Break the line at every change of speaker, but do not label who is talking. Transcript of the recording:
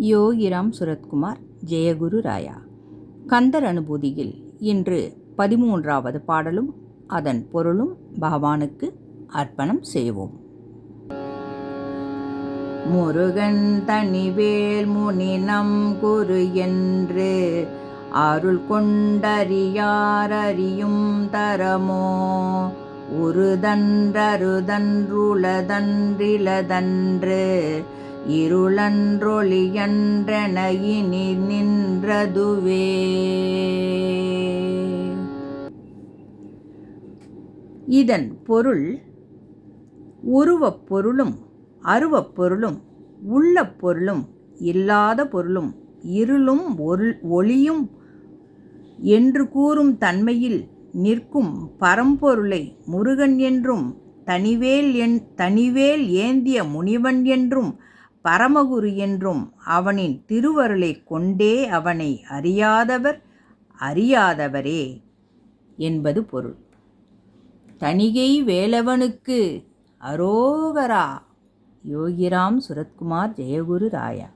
யோகிராம் சுரத்குமார் ஜெயகுரு ராயா. கந்தர் அனுபூதியில் இன்று 13வது பாடலும் அதன் பொருளும் பகவானுக்கு அர்ப்பணம் செய்வோம். முருகன் தனிவேல் முனினம் குரு என்று அருள் கொண்டறியார் அறியும் தரமோ, உருதன்றருதன்றுளதன்றிலதன்று இருளன்றொளியன்றென இனி நின்றதுவே. இதன் பொருள், உருவப் பொருளும் அருவப் பொருளும் உள்ள பொருளும் இல்லாத பொருளும் இருளும் ஒளியும் என்று கூறும் தன்மையில் நிற்கும் பரம்பொருளை முருகன் என்றும், தனிவேல் ஏந்திய முனிவன் என்றும், பரமகுரு என்றும், அவனின் திருவருளை கொண்டே அவனை அறியாதவர் அறியாதவரே என்பது பொருள். தணிகை வேலவனுக்கு அரோகரா. யோகிராம் சுரத்குமார் ஜெயகுரு ராயா.